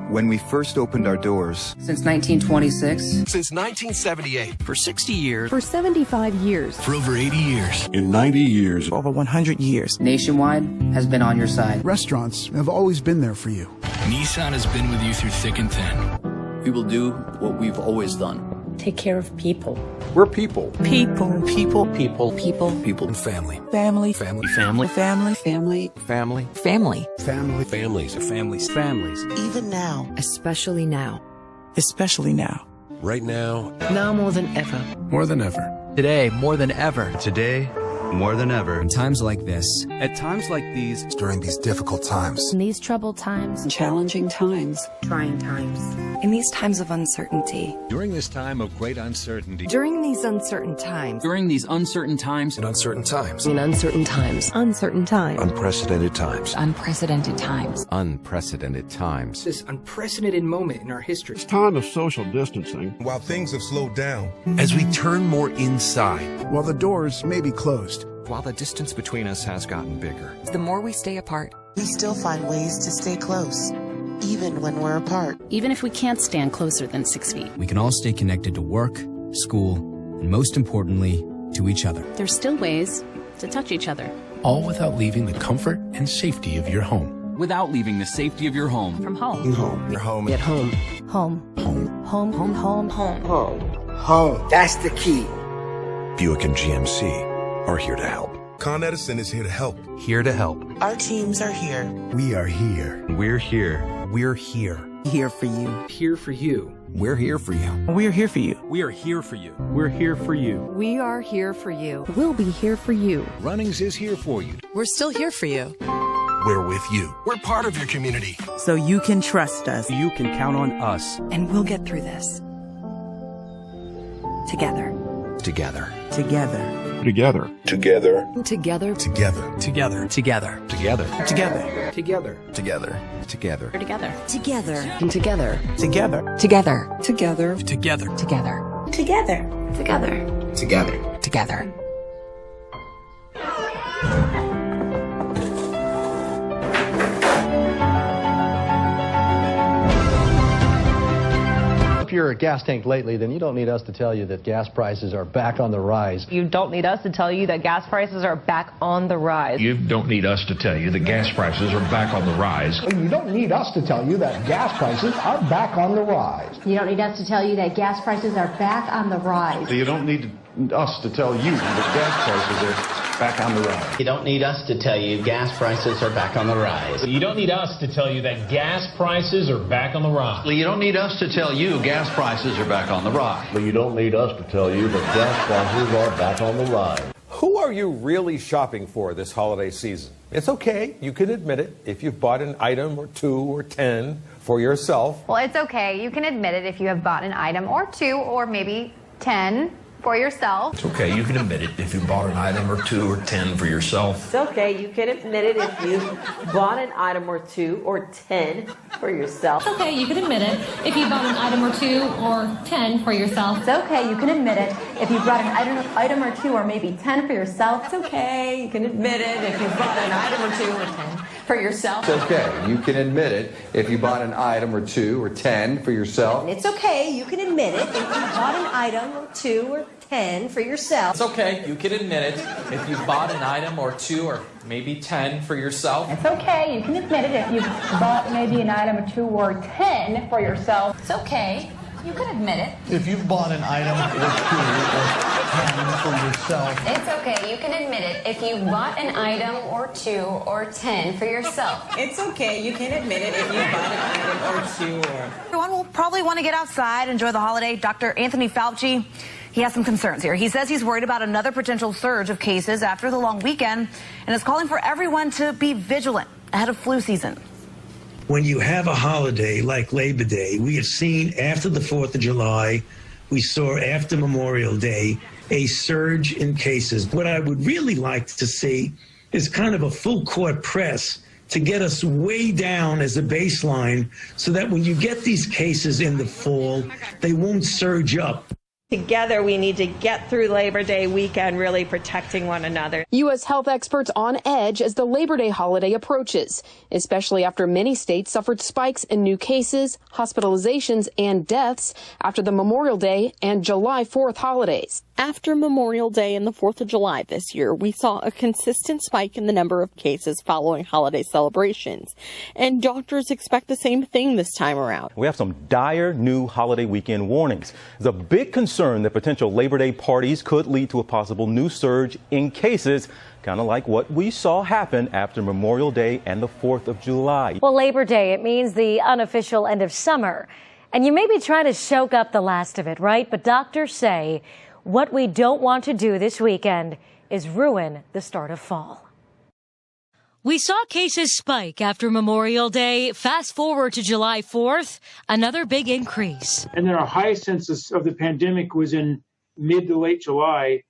When we first opened our doors. Since 1926. Since 1978. For 60 years. For 75 years. For over 80 years. In 90 years. Over 100 years. Nationwide has been on your side. Restaurants have always been there for you. Nissan has been with you through thick and thin. We will do what we've always done. Take care of people. We're people. People. People. People. People. People. And family. Family. Family. Family. Family. Family. Family. Family. Family. Families. Families. Families. Even now. Especially now. Especially now. Right now. Now more than ever. More than ever. Today, more than ever. Today, more than ever. In times like this. At times like these. During these difficult times. In these troubled times. Challenging times. Trying times. In these times of uncertainty. During this time of great uncertainty. During these uncertain times. During these uncertain times. In uncertain times. In uncertain times. Uncertain times. Unprecedented times. Unprecedented times. Unprecedented times. This unprecedented moment in our history. It's time of social distancing. While things have slowed down. As we turn more inside. While the doors may be closed. While the distance between us has gotten bigger. The more we stay apart. We still find ways to stay close. Even when we're apart. Even if we can't stand closer than 6 feet. We can all stay connected to work, school, and most importantly, to each other. There's still ways to touch each other. All without leaving the comfort and safety of your home. Without leaving the safety of your home. From home. Home. Your home. At home. Home. Home. Home. Home. Home. Home. Home. Home. That's the key. Buick and GMC are here to help. Con Edison is here to help. Here to help. Our teams are here. We are here. We're here. We're here. Here for you. Here for you. We're here for you. We're here for you. We are here for you. We're here for you. We are here for you. We'll be here for you. Runnings is here for you. We're still here for you. We're with you. We're part of your community. So you can trust us. You can count on us. And we'll get through this. Together. Together. Together. Together. Together. Together. Together. Together. Together. Together. Together. Together. Together. Together. Together. Together. And together. Together. Together. Together. Together. Together. Together. Together. Together. Together. If you're a gas tank lately, then you don't need us to tell you that gas prices are back on the rise. You don't need us to tell you that gas prices are back on the rise. You don't need us to tell you that gas prices are back on the rise. You don't need us to tell you that gas prices are back on the rise. You don't need us to tell you that gas prices are back on the rise. You don't need us to tell you that gas prices are back on the rise. You don't need us to tell you gas prices are back on the rise. You don't need us to tell you that gas prices are back on the rise. You don't need us to tell you gas prices are back on the rise. But you don't need us to tell you that gas prices are back on the rise. Who are you really shopping for this holiday season? It's okay, you can admit it, if you've bought an item or 2 or 10 for yourself. Well, it's okay, you can admit it if you have bought an item or 2 or maybe 10 for yourself. It's okay, you can admit it if you bought an item or 2 or 10 for yourself. It's okay, you can admit it if you bought an item or 2 or 10 for yourself. It's okay, you can admit it if you bought an item or 2 or 10 for yourself. It's okay, you can admit it if you bought an item or 2 or maybe 10 for yourself. It's okay, you can admit it if you bought an item or 2 or 10 for yourself. It's okay, you can admit it if you bought an item or 2 or 10 for yourself. It's okay, you can admit it if you bought an item or 2 or 10 for yourself. It's okay, you can admit it if you bought an item or 2 or maybe 10 for yourself. It's okay, you can admit it if you bought maybe an item or 2 or 10 for yourself. It's okay, you can admit it. If you've bought an item or 2 or 10 for yourself. It's okay, you can admit it if you bought an item or 2 or 10 for yourself. It's okay, you can admit it if you bought an item or 2 or... Everyone will probably want to get outside, enjoy the holiday. Dr. Anthony Fauci, he has some concerns here. He says he's worried about another potential surge of cases after the long weekend and is calling for everyone to be vigilant ahead of flu season. When you have a holiday like Labor Day, we have seen after the 4th of July we saw after Memorial Day a surge in cases. What I would really like to see is kind of a full court press to get us way down as a baseline so that when you get these cases in the fall, they won't surge up. Together, we need to get through Labor Day weekend really protecting one another. U.S. health experts on edge as the Labor Day holiday approaches, especially after many states suffered spikes in new cases, hospitalizations, and deaths after the Memorial Day and July 4th holidays. After Memorial Day and the 4th of July this year, we saw a consistent spike in the number of cases following holiday celebrations. And doctors expect the same thing this time around. We have some dire new holiday weekend warnings. There's a big concern that potential Labor Day parties could lead to a possible new surge in cases, kind of like what we saw happen after Memorial Day and the 4th of July. Well, Labor Day, it means the unofficial end of summer. And you may be trying to soak up the last of it, right? But doctors say what we don't want to do this weekend is ruin the start of fall. We saw cases spike after Memorial Day. Fast forward to July 4th, another big increase. And then our highest census of the pandemic was in mid to late July.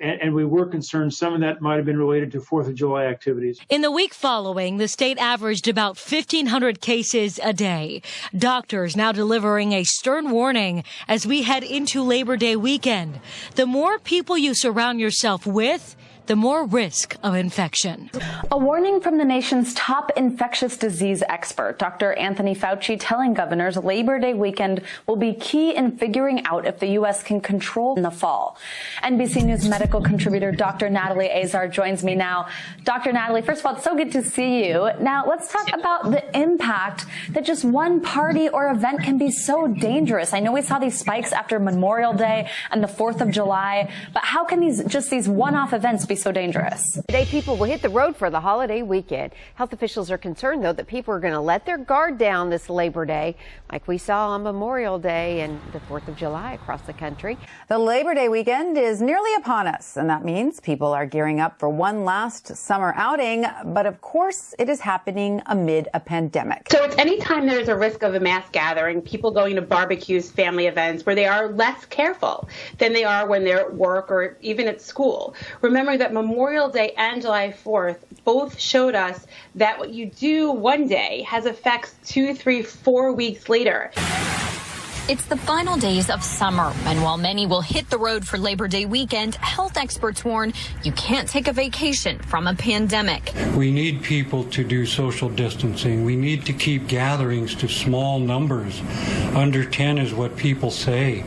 And we were concerned some of that might have been related to 4th of July activities. In the week following, the state averaged about 1,500 cases a day. Doctors now delivering a stern warning as we head into Labor Day weekend. The more people you surround yourself with, the more risk of infection. A warning from the nation's top infectious disease expert, Dr. Anthony Fauci, telling governors Labor Day weekend will be key in figuring out if the U.S. can control in the fall. NBC News medical contributor Dr. Natalie Azar joins me now. Dr. Natalie, first of all, it's so good to see you. Now, let's talk about the impact that just one party or event can be so dangerous. I know we saw these spikes after Memorial Day and the 4th of July, but how can these one-off events be so dangerous? Today, people will hit the road for the holiday weekend. Health officials are concerned, though, that people are going to let their guard down this Labor Day, like we saw on Memorial Day and the 4th of July across the country. The Labor Day weekend is nearly upon us, and that means people are gearing up for one last summer outing. But of course, it is happening amid a pandemic. So it's anytime there's a risk of a mass gathering, people going to barbecues, family events, where they are less careful than they are when they're at work or even at school. Remember that Memorial Day and July 4th both showed us that what you do one day has effects 2, 3, 4 weeks later. It's the final days of summer, and while many will hit the road for Labor Day weekend, health experts warn you can't take a vacation from a pandemic. We need people to do social distancing. We need to keep gatherings to small numbers. Under 10 is what people say.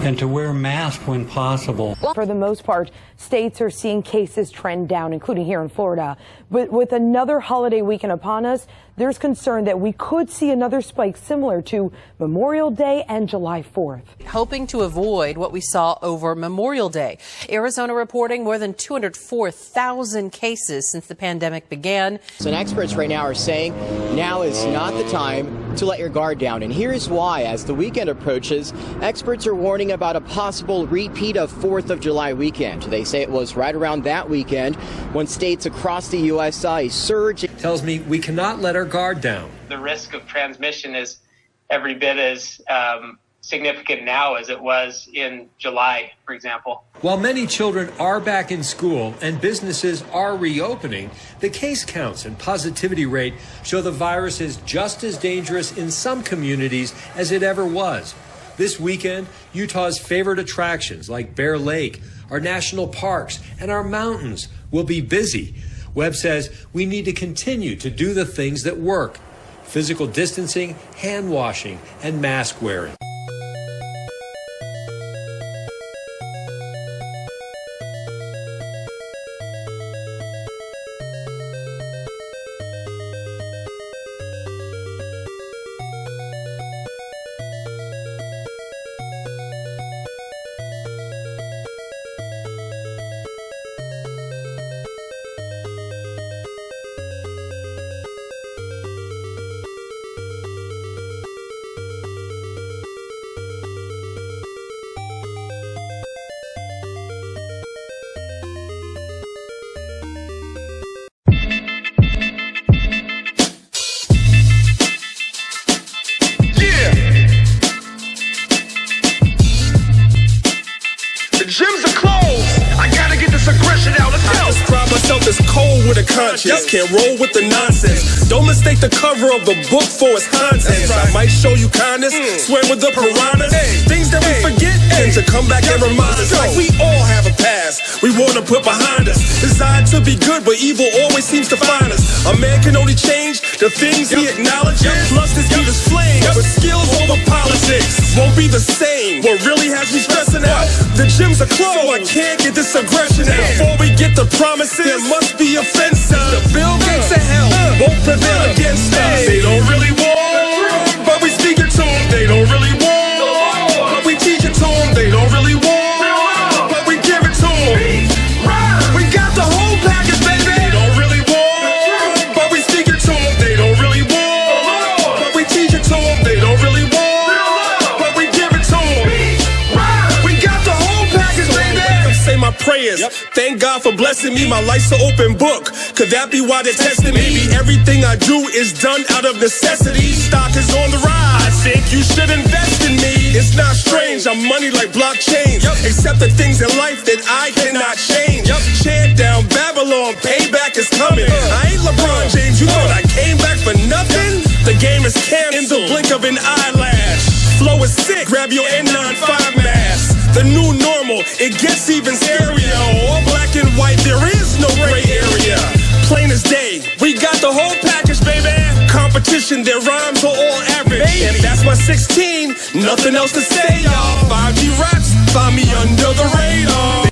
And to wear masks when possible. For the most part, states are seeing cases trend down, including here in Florida. But with another holiday weekend upon us, there's concern that we could see another spike similar to Memorial Day and July 4th. Hoping to avoid what we saw over Memorial Day. Arizona reporting more than 204,000 cases since the pandemic began. And experts right now are saying now is not the time to let your guard down. And here's why. As the weekend approaches, experts are warning about a possible repeat of 4th of July weekend. They say it was right around that weekend when states across the U.S. saw a surge. Tells me we cannot let our guard down. The risk of transmission is every bit as significant now as it was in July, for example. While many children are back in school and businesses are reopening, the case counts and positivity rate show the virus is just as dangerous in some communities as it ever was. This weekend, Utah's favorite attractions like Bear Lake, our national parks, and our mountains will be busy. Webb says we need to continue to do the things that work: physical distancing, hand washing, and mask wearing. myself as cold with a conscience. Can't roll with the nonsense. Don't mistake the cover of the book for its contents. I might show you kindness, swear with the piranhas. Things that we forget tend to come back and remind us. Like we all have a past we want to put behind us. Designed to be good, but evil always seems to find us. A man can only change the things he acknowledges. Lust is viewed as flame, but skills over politics won't be the same. What really has me stressing out? The gyms are closed, so I can't get this aggression out. Before we get the promises, there must be a fence. The Bill Gates of hell won't prevail against us. They don't really want, but we speak it to them. They don't really want, but we teach it to them. They don't really want, but we give it to them. We got the whole package, baby. They don't really want, but we speak it to them. They don't really want, but we teach it to them. They don't really want, but we give it to them. We got the whole package, baby. Say my prayers. Thank God for blessing me. My life's an open book. Could that be why they're testing me? Maybe everything I do is done out of necessity. Stock is on the rise. I think you should invest in me. It's not strange. I'm money like blockchains. Except the things in life that I cannot change. Chant down Babylon. Payback is coming. I ain't LeBron James. You thought I came back for nothing? The game is canceled in the blink of an eyelash. Flow is sick. Grab your N95 mask. The new normal, it gets even scarier. All black and white, there is no gray area. Plain as day, we got the whole package, baby. Competition, their rhymes are all average. And that's my 16, nothing else to say, y'all. 5G raps, find me under the radar.